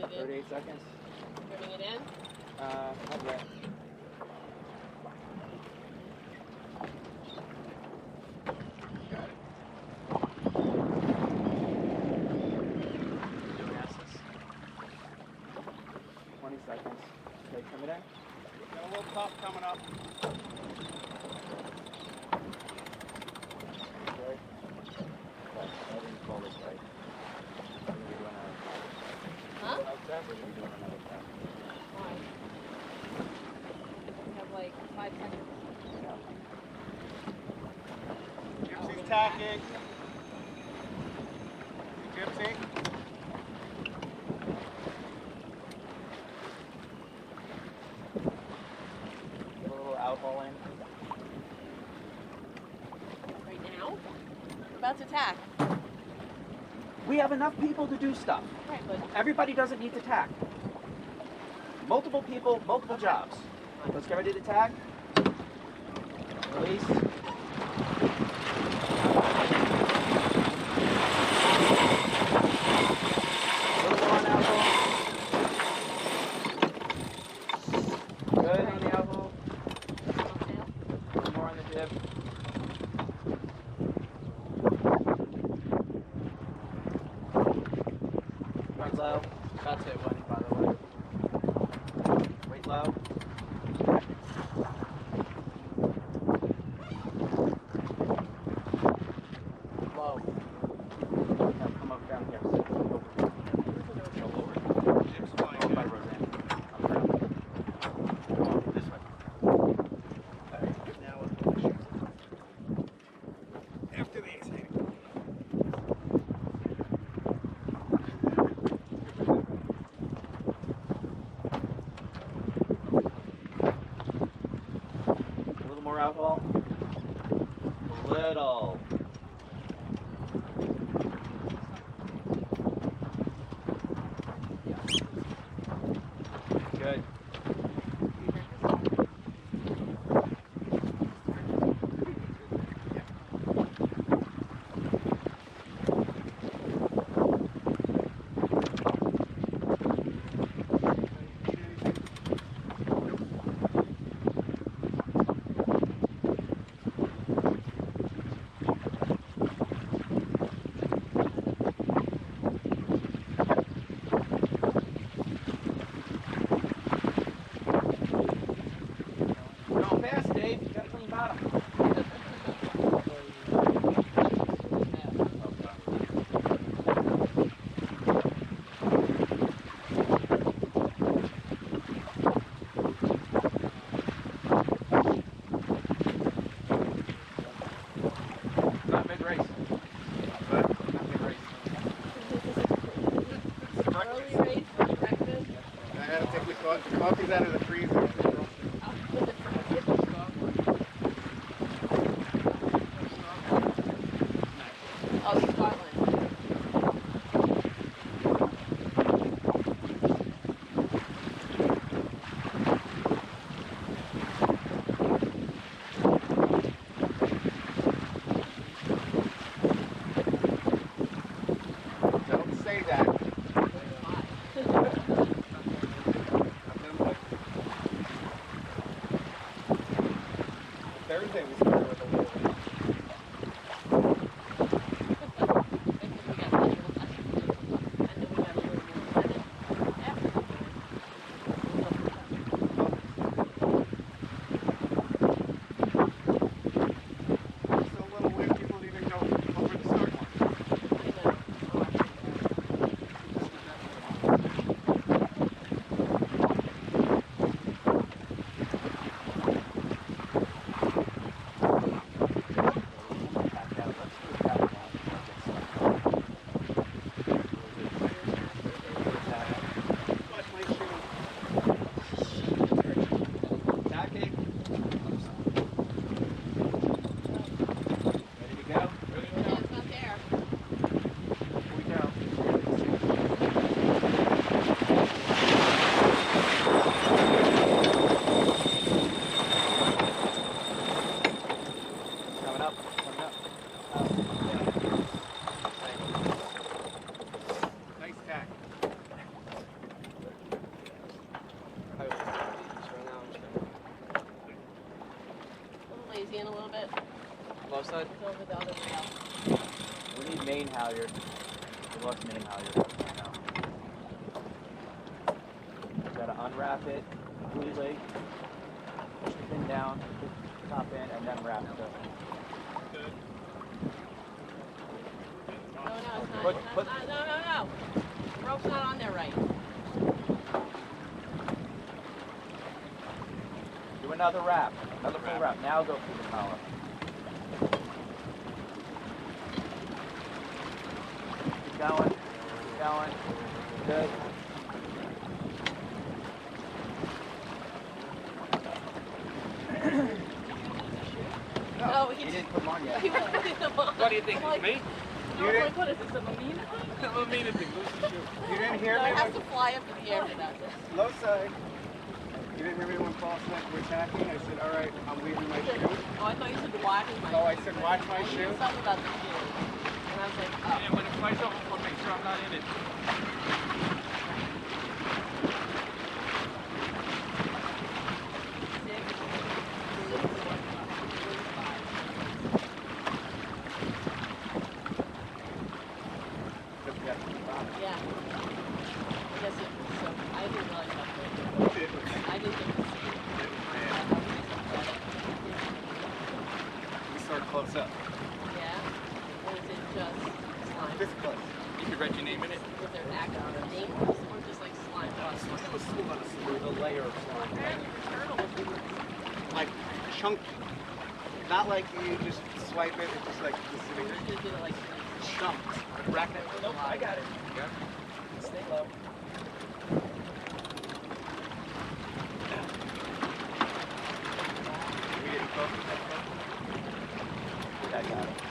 38 seconds. Turning it in? Not yet. Got it. Doing S's. 20 seconds. Okay, coming in. Got a little puff coming up. Okay. I didn't call this right. We're going to be doing another time. Huh? We're going to be doing another time. Why? We have like 5 seconds. Gypsy's tacking. Gypsy. Get a little alcohol in. Right now? We're about to attack. We have enough people to do stuff. Right, but Everybody doesn't need to tack. Multiple people, multiple jobs. Let's get ready to tack. Release. A little more on alcohol. Good on the alcohol. A little more on the dip. Weight low. About to hit one, by the way. Weight low. Low. Now come up down here. Go lower. Gyp's Oh, flying by in. Roseanne. Up there. Come on, this way. Alright, now we'll shoot. After the exhale. A little more alcohol. A little. Good. Going fast, Dave. You got a clean bottom. Not a big race. Not a big race. early race for breakfast. I had to take the coffees out of the freezer. Oh, Scotland. Don't say that. Thursday we started with a little. So little wind people didn't even go over the start line. side? It's over the other rail. We need main halyard. We lost main halyard right now. Gotta unwrap it completely, push the pin down, top in, and then wrap it. No, it's not. Put- It's put- not. No. The rope's not on there right. Do another wrap, another full wrap. Now go through the collar. Keep going, keep going. Good. No, He didn't put them on yet. He was putting them on. What do you think? I'm like, Me? no, I'm like, what is this, a Mamina? I'm mean thing. Lose the shoe. You didn't hear No, me it has when... to fly up in the air for that. Low side. You didn't hear me when Paul said we're tacking? I said, all right, I'm leaving my shoe. Oh, I thought you said watch my No, I said watch my I shoe. knew something about the shoe. And I was like, oh. And when it flies over, I'll make sure I'm not in it. Yeah. I guess it was so. I didn't realize that. I didn't think it was. We start close up. Yeah. Or is it just slime? This close. You could write your name in it. Was there an actual name or just like slime? It was still on a smooth, a layer of slime. Apparently the turtle was doing this. Like chunky. Not like you just swipe it, it's just like just We sitting there. should do it like Chunks. Rack that. Nope, I got it. Yeah. Stay low. We getting close. I got it.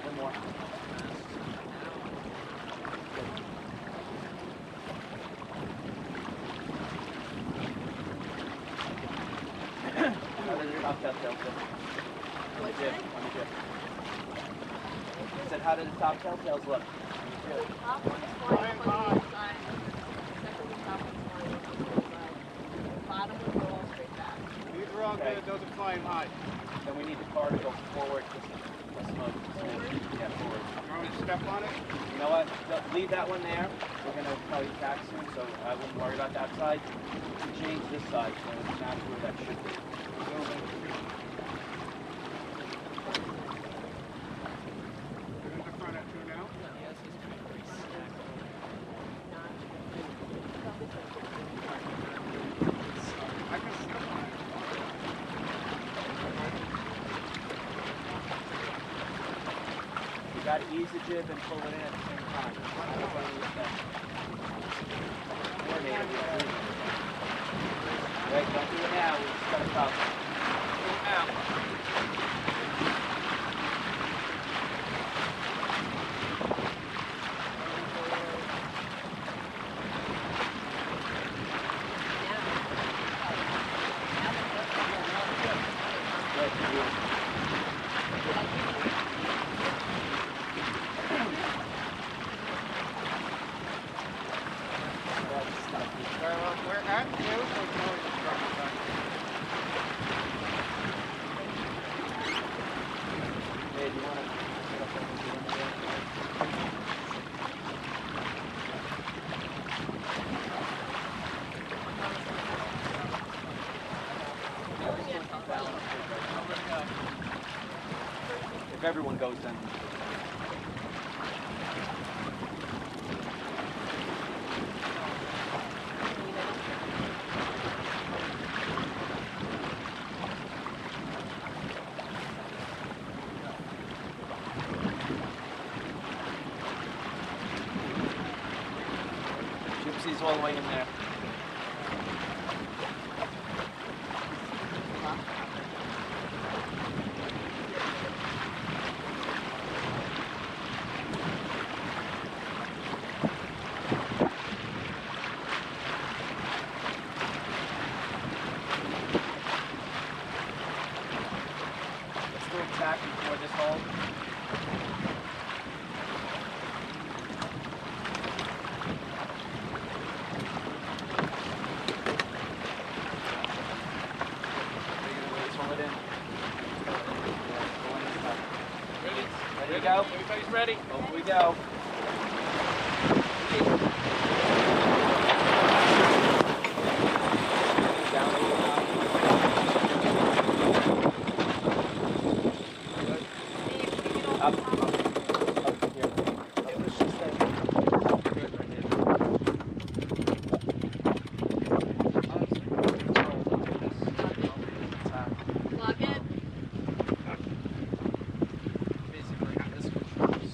One more. Top telltale tip. On the jib, on the jib. I said, how did the top telltales look? On the jib. top one's flying on the side. Second one, top one's flying on the side. The bottom ones go all straight back. These are all Okay. good, those are flying high. Then we need the car to go forward to smoke. Yeah, forward. You want me to step on it? You know what? Leave that one there. We're going to probably tack soon, so I wouldn't worry about that side. Change this side, so it's not where that should be. Put it in the front at two now. I can step on it. You got to ease the jib and pull it in at the same time. I don't want to use that. Coordinate it, yeah. Right, don't do it now. We just got to stop. We're at two, so we can always just drop it back. Hey, do you want to set up over here? If everyone goes, then. Gypsy's all the way in there. go. Everybody's ready? Over we go. Down, over, down. Up, up, up here. It was just that. Good right here. Plug it. Basically, this controls.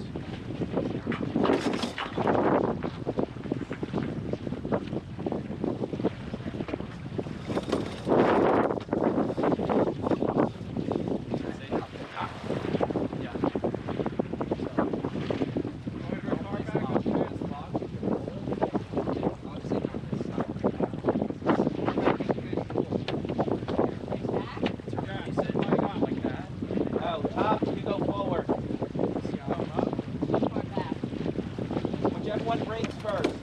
Oh, top, you go forward. Or back. Whichever one breaks first.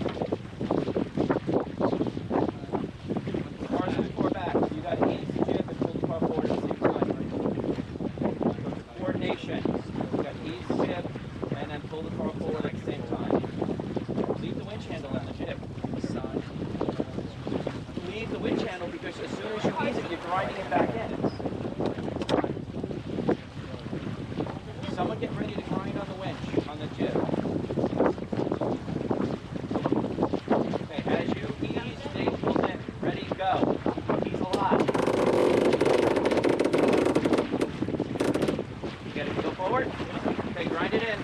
Cars is four back. So you got to ease the jib and pull the car forward at the same time. Coordination. You got to ease the jib and then pull the car forward at the same time. Leave the winch handle on the jib. Leave the winch handle because as soon as you ease it, you're grinding it back in. Someone get ready to grind on the winch, on the jib. Okay, as you ease, Dave pulls in. Ready, go. He's alive. You gotta go forward. Okay, grind it in.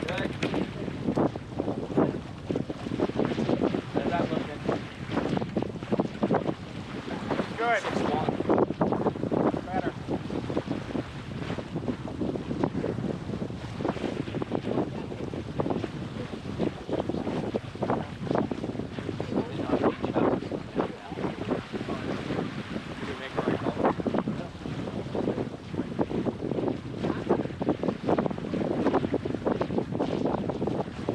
Good. How's that looking? Good. 6-1. Better.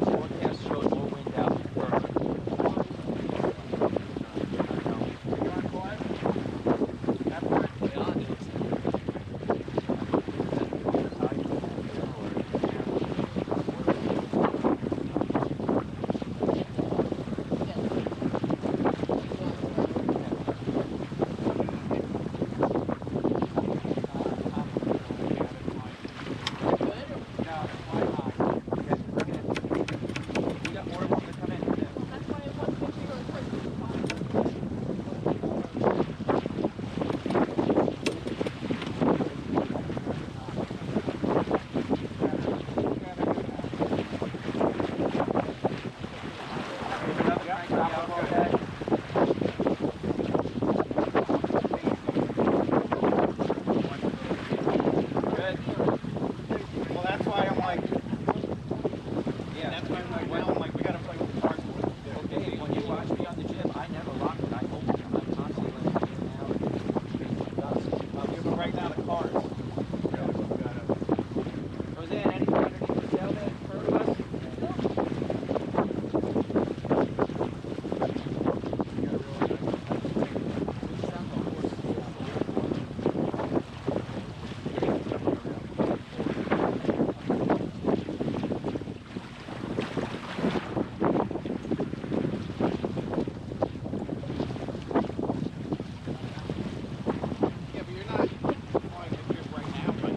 Forecast showed more wind out further. We got more of them to come in. That's why I want to make sure it's fine. Well, that's why I'm like, Yeah. that's why I'm like, well, I'm like, we gotta play with the cars more. Okay, when you watch me on the jib, I never lock it. I open it. I'm constantly letting it down. Yeah, but right now the cars. Roseanne, anything underneath the tail there in front of us? Yeah, but you're not wanting to do it right now, but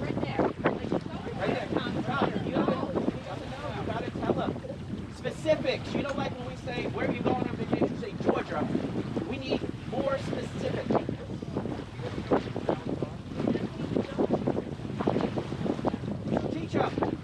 Right there. Like, Right there, Tom, you gotta know. You gotta tell them. Specifics. You know, like when we say, where are you going on vacation? Say Georgia. We need more specific. Teach them.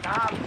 Stop.